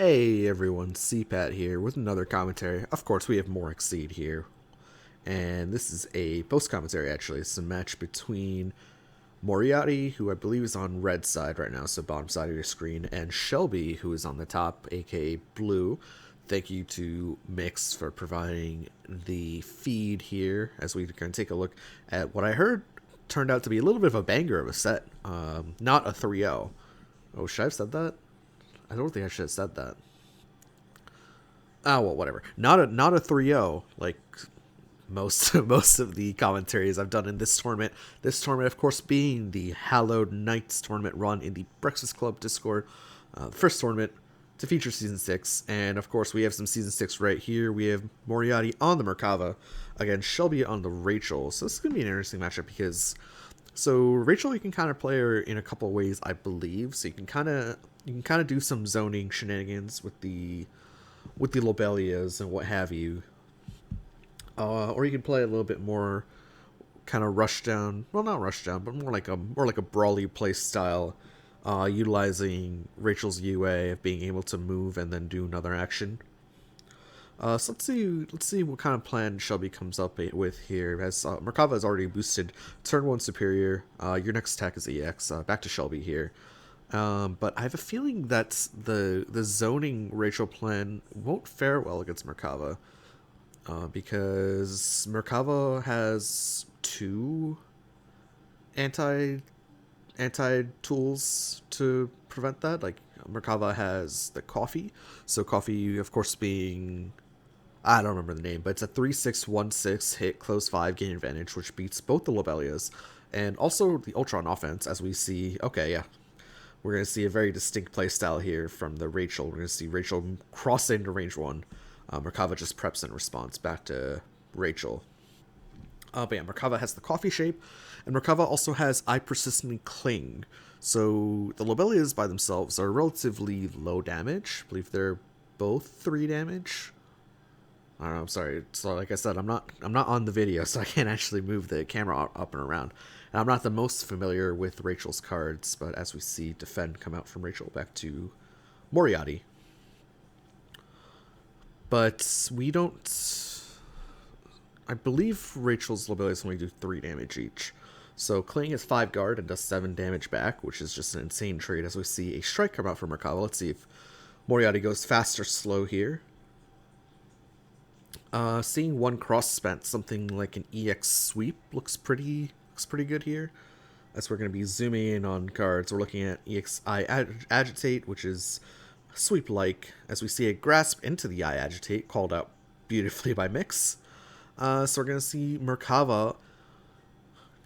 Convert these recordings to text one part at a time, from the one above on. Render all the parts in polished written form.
Hey everyone, CPAT here with another commentary. Of course, we have more Exceed here. And this is a post commentary actually. It's a match between Moriatti, who I believe is on red side right now, so bottom side of your screen, and Shelby, who is on the top, aka blue. Thank you to Mix for providing the feed here as we can take a look at what I heard turned out to be a little bit of a banger of a set. Not a 3-0. Oh, should I have said that? I don't think I should have said that. Oh well, whatever. Not a 3-0 like most of the commentaries I've done in this tournament. This tournament, of course, being the Hallowed Nights tournament run in the Breakfast Club Discord, the first tournament to feature Season 6. And, of course, we have some Season 6 right here. We have Moriatti on the Merkava against Shelby on the Rachel. So this is going to be an interesting matchup because... So Rachel, you can kind of play her in a couple of ways, I believe. So you can kind of do some zoning shenanigans with the Lobelias and what have you. Or you can play a little bit more kind of rush down. Well, not rush down, but more like a brawly play style, utilizing Rachel's UA of being able to move and then do another action. So let's see what kind of plan Shelby comes up with here. As Merkava is already boosted turn 1 superior, your next attack is EX. Back to Shelby here. But I have a feeling that the zoning Rachel plan won't fare well against Merkava. Because Merkava has two anti tools to prevent that. Like Merkava has the coffee, so coffee, of course, being I don't remember the name, but it's a 3-6-1-6 hit close 5 gain advantage, which beats both the Lobelias, and also the Ultron offense. As we see, okay, yeah, we're gonna see a very distinct playstyle here from the Rachel. We're gonna see Rachel cross into range 1. Merkava just preps in response back to Rachel. But yeah, Merkava has the coffee shape, and Merkava also has I Persistently Cling. So the Lobelias by themselves are relatively low damage. I believe they're both 3 damage. I don't know, I'm sorry. So like I said, I'm not on the video, so I can't actually move the camera up and around. And I'm not the most familiar with Rachel's cards, but as we see Defend come out from Rachel back to Moriatti. But we don't... I believe Rachel's Lobelias only do 3 damage each. So Cling is 5 guard and does 7 damage back, which is just an insane trade as we see a strike come out from Merkava. Let's see if Moriatti goes fast or slow here. Seeing 1 cross spent, something like an EX sweep looks pretty good here. As we're going to be zooming in on cards, we're looking at EXI Agitate, which is sweep-like, as we see a grasp into the I Agitate, called out beautifully by Mix. So we're going to see Merkava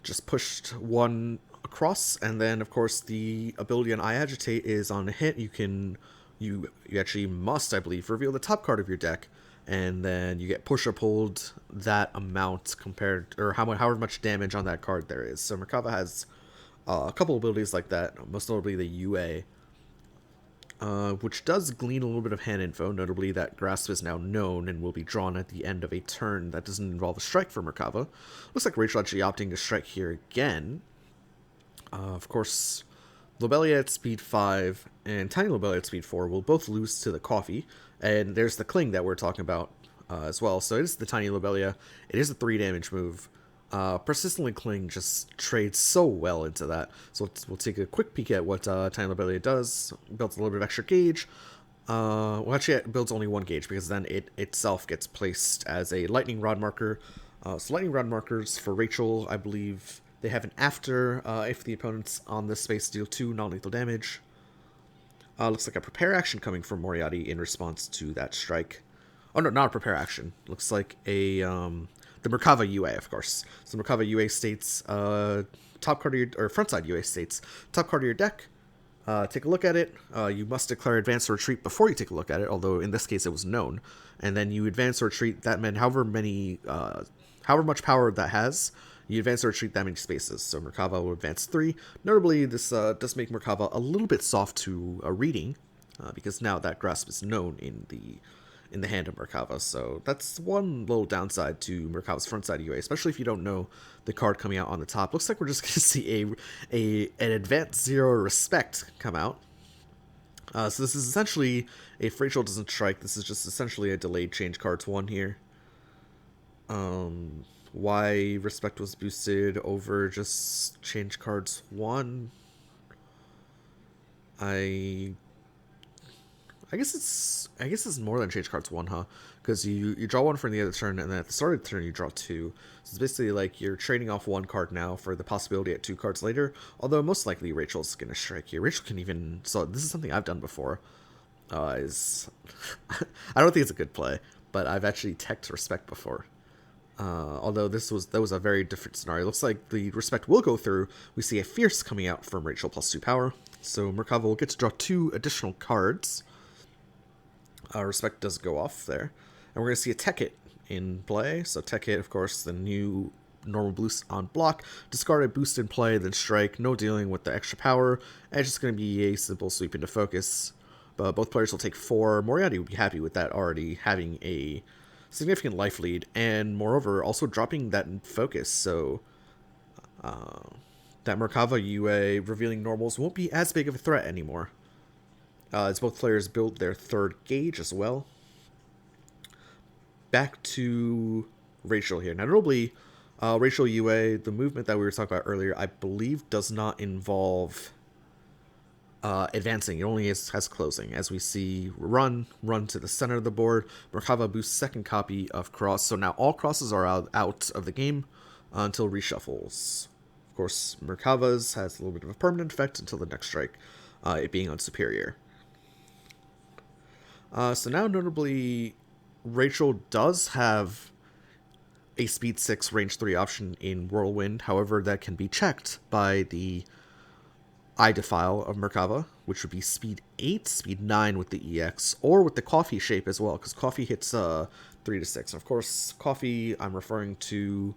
just pushed 1 across, and then of course the ability on I Agitate is on a hit. You actually must, I believe, reveal the top card of your deck, and then you get push or pulled that amount compared, or however much damage on that card there is. So Merkava has a couple abilities like that, most notably the UA. Which does glean a little bit of hand info, notably that Grasp is now known and will be drawn at the end of a turn that doesn't involve a strike for Merkava. Looks like Rachel actually opting to strike here again. Of course, Lobelia at speed 5 and Tiny Lobelia at speed 4 will both lose to the coffee, and there's the Cling that we're talking about as well. So it is the Tiny Lobelia. It is a 3 damage move. Persistently Cling just trades so well into that. So we'll take a quick peek at what Tiny Lobelia does. Builds a little bit of extra gauge. Well, actually, it builds only 1 gauge because then it itself gets placed as a Lightning Rod marker. So Lightning Rod markers for Rachel, I believe they have an after if the opponents on this space deal 2 non-lethal damage. Looks like a prepare action coming from Moriatti in response to that strike. Oh no, not a prepare action. Looks like a... the Merkava UA, of course. So Merkava UA states, top card of your, or frontside UA states, top card of your deck, take a look at it. You must declare advance or retreat before you take a look at it, although in this case it was known. And then you advance or retreat that meant however much power that has, you advance or retreat that many spaces. So Merkava will advance 3. Notably, this does make Merkava a little bit soft to reading, because now that Grasp is known in the hand of Merkava. So that's one little downside to Merkava's frontside UA, especially if you don't know the card coming out on the top. Looks like we're just going to see an advanced 0 respect come out. So this is essentially, if Rachel doesn't strike, this is just essentially a delayed change cards 1 here. Why respect was boosted over just change cards 1? I guess it's more than change cards 1, huh? Because you draw 1 from the other turn, and then at the start of the turn you draw 2. So it's basically like you're trading off 1 card now for the possibility at 2 cards later. Although most likely Rachel's gonna strike here. Rachel can even, so this is something I've done before. Is I don't think it's a good play, but I've actually teched respect before. Although that was a very different scenario. It looks like the respect will go through. We see a fierce coming out from Rachel plus 2 power. So Merkava will get to draw 2 additional cards. Respect does go off there. And we're going to see a tech hit in play. So tech hit, of course, the new normal boost on block. Discard a boost in play, then strike. No dealing with the extra power. And it's just going to be a simple sweep into focus. But both players will take 4. Moriatti would be happy with that, already having a significant life lead. And moreover, also dropping that in focus. So that Merkava UA revealing normals won't be as big of a threat anymore. As both players build their 3rd gauge as well. Back to Rachel here. Now, notably, Rachel UA, the movement that we were talking about earlier, I believe does not involve advancing. It only has closing. As we see run to the center of the board. Merkava boosts 2nd copy of cross. So now all crosses are out of the game until reshuffles. Of course, Merkava's has a little bit of a permanent effect until the next strike, it being on superior. So now, notably, Rachel does have a speed 6 range 3 option in Whirlwind. However, that can be checked by the eye defile of Merkava, which would be speed 8, speed 9 with the EX, or with the coffee shape as well, because coffee hits 3 to 6. Of course, coffee, I'm referring to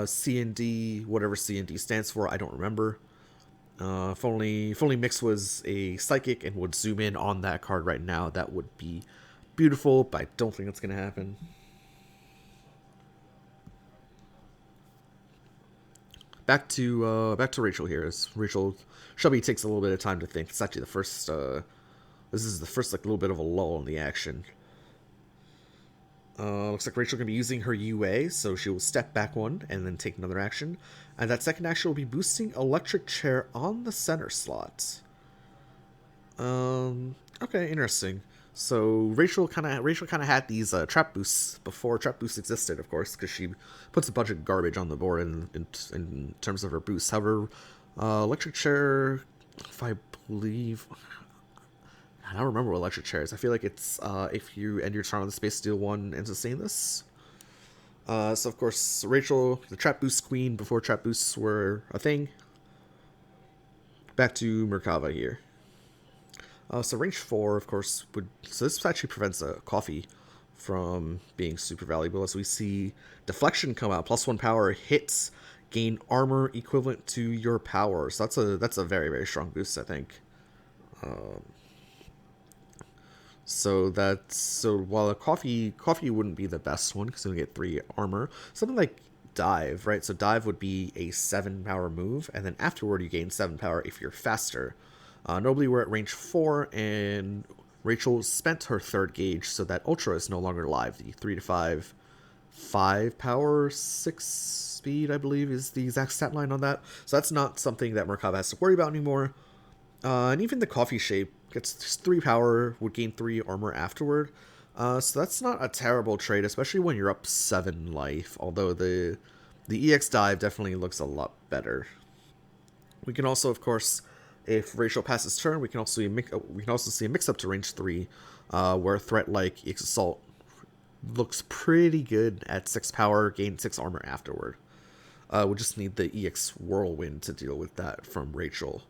C&D, whatever C&D stands for, I don't remember. If only Mix was a psychic and would zoom in on that card right now, that would be beautiful, but I don't think that's going to happen. Back to Rachel here. As Shelby takes a little bit of time to think. It's actually the first. This is the first like little bit of a lull in the action. Looks like Rachel can be using her UA, so she will step back 1 and then take another action. And that second action will be boosting Electric Chair on the center slot. Okay, interesting. So Rachel kind of had these trap boosts before trap boosts existed, of course, because she puts a bunch of garbage on the board in terms of her boosts. However, Electric Chair, if I believe, I don't remember what Electric Chair is. I feel like it's if you end your turn on the space, deal 1 and sustain this. So of course, Rachel, the trap boost queen before trap boosts were a thing. Back to Merkava here. So range 4, of course, so this actually prevents a coffee from being super valuable, as we see deflection come out. +1 power hits, gain armor equivalent to your power. So that's a very, very strong boost, I think. So while a coffee wouldn't be the best one because you'll get 3 armor, something like dive, right? So dive would be a 7 power move, and then afterward you gain 7 power if you're faster. Notably, we're at range 4, and Rachel spent her 3rd gauge, so that Ultra is no longer live. The 3 to 5 power, 6 speed, I believe, is the exact stat line on that. So that's not something that Merkava has to worry about anymore. And even the coffee shape gets just 3 power, would gain 3 armor afterward. So that's not a terrible trade, especially when you're up 7 life, although the EX dive definitely looks a lot better. We can also, of course, if Rachel passes turn, we can also see a mix up to range 3, where a threat like EX Assault looks pretty good at 6 power, gain 6 armor afterward. We'll just need the EX Whirlwind to deal with that from Rachel.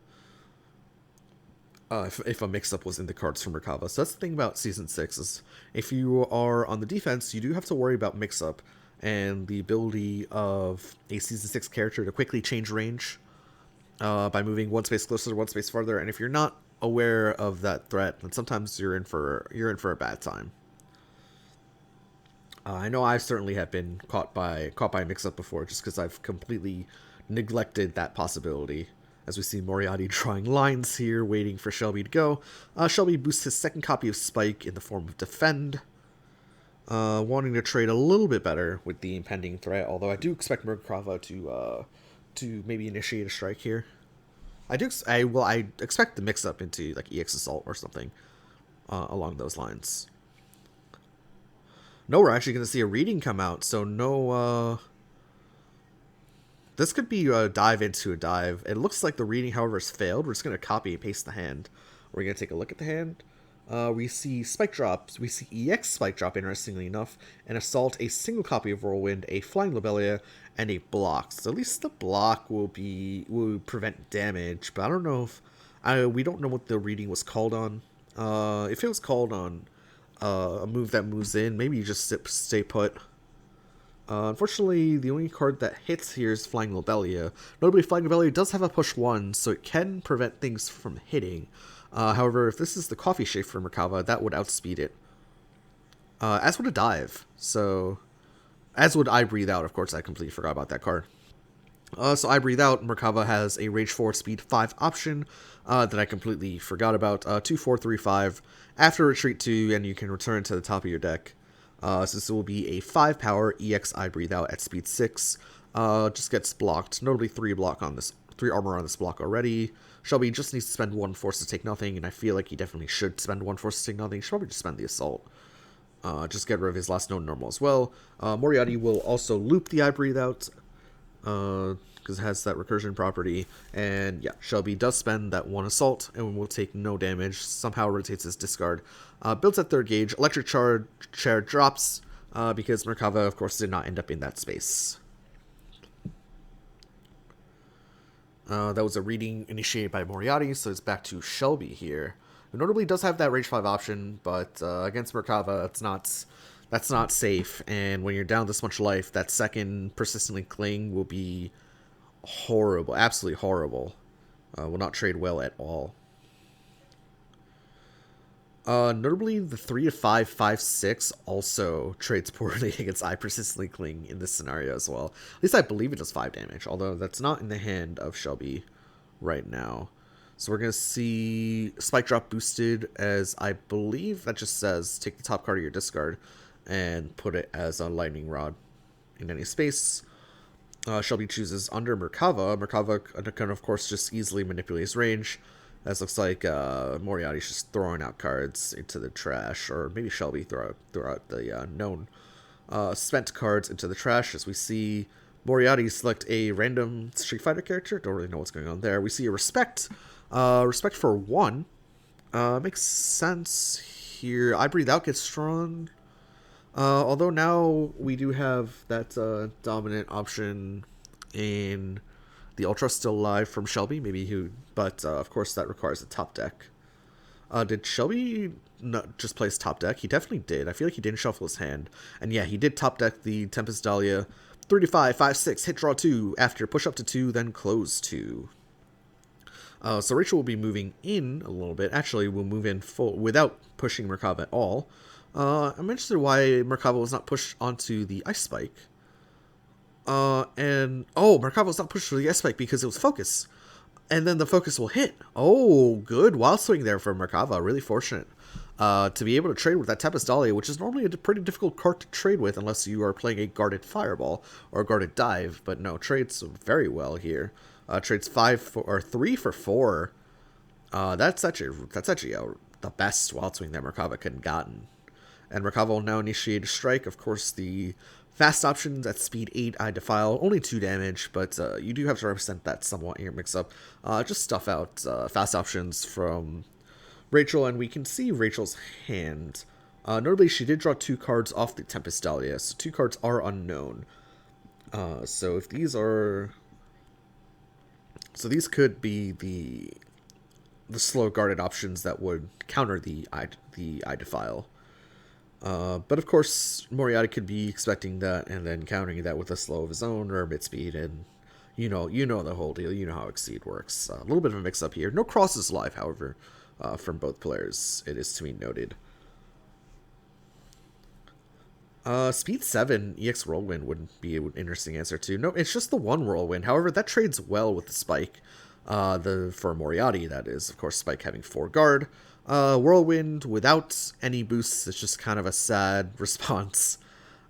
If a mix-up was in the cards from Merkava. So that's the thing about Season 6, is if you are on the defense, you do have to worry about mix-up and the ability of a Season 6 character to quickly change range by moving 1 space closer, 1 space farther, and if you're not aware of that threat, then sometimes you're in for a bad time. I know I certainly have been caught by a mix-up before, just because I've completely neglected that possibility. as we see Moriatti drawing lines here, waiting for Shelby to go. Shelby boosts his second copy of Spike in the form of Defend, wanting to trade a little bit better with the impending threat, although I do expect Merkava to maybe initiate a strike here. I expect the mix-up into like EX Assault or something along those lines. No, we're actually going to see a reading come out, so no... This could be a dive into a dive. It looks like the reading, however, has failed. We're just going to copy and paste the hand. We're going to take a look at the hand. We see Spike Drops. We see EX Spike Drop, interestingly enough. An Assault, a single copy of Whirlwind, a Flying Lobelia, and a Block. So at least the block will prevent damage. But I don't know if... we don't know what the reading was called on. If it was called on a move that moves in, maybe you just stay put. Unfortunately, the only card that hits here is Flying Lobelia. Notably, Flying Lobelia does have a push 1, so it can prevent things from hitting. However, if this is the Coffee Shake for Merkava, that would outspeed it. As would a Dive. So, as would I Breathe Out, of course, I completely forgot about that card. So I Breathe Out, Merkava has a Rage 4 Speed 5 option that I completely forgot about. 2, 4, 3, 5. After Retreat 2, and you can return to the top of your deck. So this will be a 5 power EX I Breathe Out at speed 6. Just gets blocked. Notably 3 armor on this block already. Shelby just needs to spend 1 force to take nothing, and I feel like he definitely should spend 1 force to take nothing. He should probably just spend the assault. Just get rid of his last known normal as well. Moriatti will also loop the I Breathe Out, because it has that recursion property. And yeah, Shelby does spend that 1 assault and will take no damage. Somehow rotates his discard. Builds at 3rd gauge. Electric Chair drops because Merkava, of course, did not end up in that space. That was a reading initiated by Moriatti, so it's back to Shelby here. Who notably does have that Rage 5 option, but against Merkava, that's not safe. And when you're down this much life, that second Persistently Cling will be horrible, absolutely horrible. Will not trade well at all. Notably, the 3 to 5, 5, 6 also trades poorly against I Persistently Cling in this scenario as well. At least I believe it does 5 damage, although that's not in the hand of Shelby right now. So we're going to see Spike Drop boosted, as I believe that just says take the top card of your discard and put it as a Lightning Rod in any space. Shelby chooses under Merkava. Merkava can, of course, just easily manipulate his range. As looks like Moriatti's just throwing out cards into the trash, or maybe Shelby throw out the known spent cards into the trash, as we see Moriatti select a random Street Fighter character. Don't really know what's going on there. We see a Respect. Respect for 1. Makes sense here. I Breathe Out gets strong. Although now we do have that dominant option in the Ultra still live from Shelby, but of course that requires a top deck. Did Shelby not just place top deck? He definitely did. I feel like he didn't shuffle his hand. And yeah, he did top deck the Tempest Dahlia. 3 to 5, 5, 6, hit draw 2, after push up to 2, then close 2. So Rachel will be moving in a little bit. Actually, we'll move in full without pushing Merkava at all. I'm interested why Merkava was not pushed onto the Ice Spike. Merkava was not pushed to the Ice Spike because it was Focus. And then the Focus will hit. Oh, good Wild Swing there for Merkava. Really fortunate. To be able to trade with that Tempest Dahlia, which is normally a pretty difficult card to trade with unless you are playing a guarded Fireball or a guarded Dive. But no, trades very well here. Trades 3 for 4. That's actually the best Wild Swing that Merkava could have gotten. And Merkava will now initiate a strike. Of course, the fast options at speed 8, I Defile, only 2 damage, but you do have to represent that somewhat in your mix-up. Just stuff out fast options from Rachel, and we can see Rachel's hand. Notably, she did draw 2 cards off the Tempest Dahlia, so 2 cards are unknown. So if these are... So these could be the slow guarded options that would counter the I Defile. But of course, Moriatti could be expecting that and then countering that with a slow of his own or mid speed, and you know the whole deal. You know how Exceed works. A little bit of a mix up here. No crosses live, however, from both players. It is to be noted. Speed 7 EX Whirlwind would be an interesting answer too. No, it's just the 1 Whirlwind. However, that trades well with the Spike. For Moriatti, that is, of course, Spike having 4 guard. Whirlwind without any boosts, it's just kind of a sad response.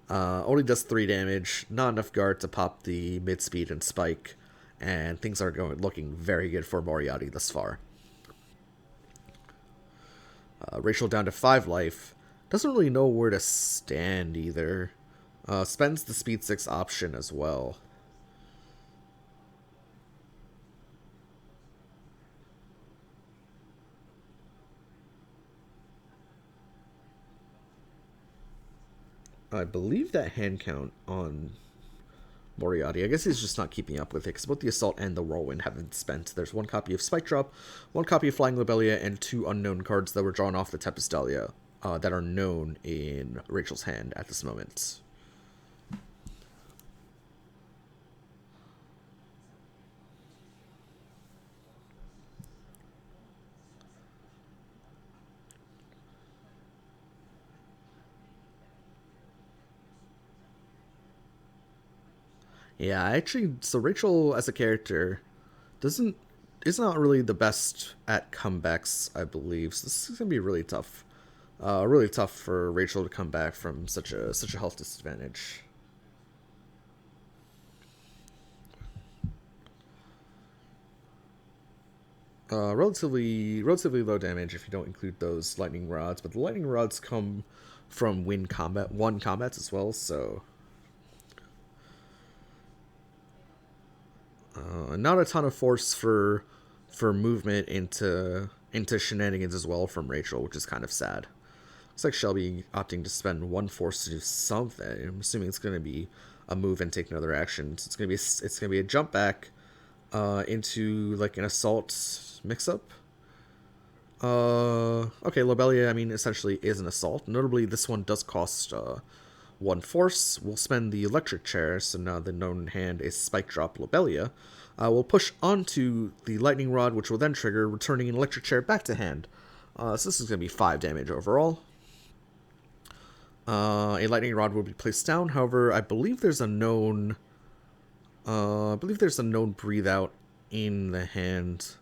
Only does 3 damage, not enough guard to pop the mid speed and Spike, and things are looking very good for Moriatti thus far. Rachel down to 5 life. Doesn't really know where to stand either. Spends the speed 6 option as well. I believe that hand count on Moriatti, I guess he's just not keeping up with it, because both the Assault and the Whirlwind have been spent. There's 1 copy of Spike Drop, 1 copy of Flying Lobelia, and 2 unknown cards that were drawn off the Tempest Dahlia that are known in Rachel's hand at this moment. Yeah, actually, so Rachel as a character is not really the best at comebacks, I believe. So this is gonna be really tough. Really tough for Rachel to come back from such a health disadvantage. Relatively low damage if you don't include those lightning rods, but the lightning rods come from one combats as well, so not a ton of force for movement into shenanigans as well from Rachel, which is kind of sad. Looks like Shelby opting to spend 1 force to do something. I'm assuming it's going to be a move and take another action. So it's gonna be a jump back into like an assault mix up. Okay, Lobelia, I mean, essentially is an assault. Notably, this one does cost 1 force. We'll spend the electric chair, so now the known hand is Spike Drop Lobelia. We'll push onto the lightning rod, which will then trigger, returning an electric chair back to hand. So this is going to be 5 damage overall. A lightning rod will be placed down. However, I believe there's a known breathe out in the hand.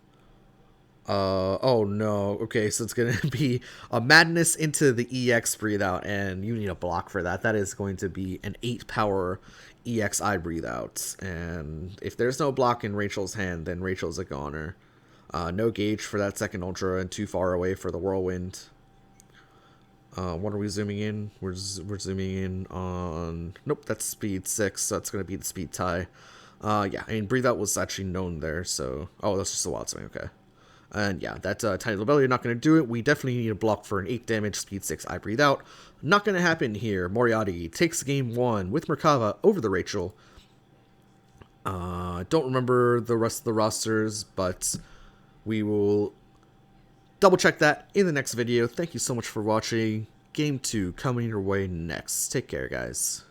Oh no. Okay, so it's gonna be a madness into the EX breathe out, and you need a block for that. That is going to be an 8 power EXI breathe out, and if there's no block in Rachel's hand, then Rachel's a goner. No gauge for that second ultra, and too far away for the whirlwind. What are we zooming in? We're zooming in on... Nope, that's speed 6, so that's going to be the speed tie. Yeah, I mean, breathe out was actually known there, so... Oh, that's just a wild swing, okay. And yeah, that tiny Lobelia not going to do it. We definitely need a block for an 8 damage speed 6 I breathe out. Not going to happen here. Moriatti takes game 1 with Merkava over the Rachel. Don't remember the rest of the rosters, but we will double check that in the next video. Thank you so much for watching. Game 2 coming your way next. Take care, guys.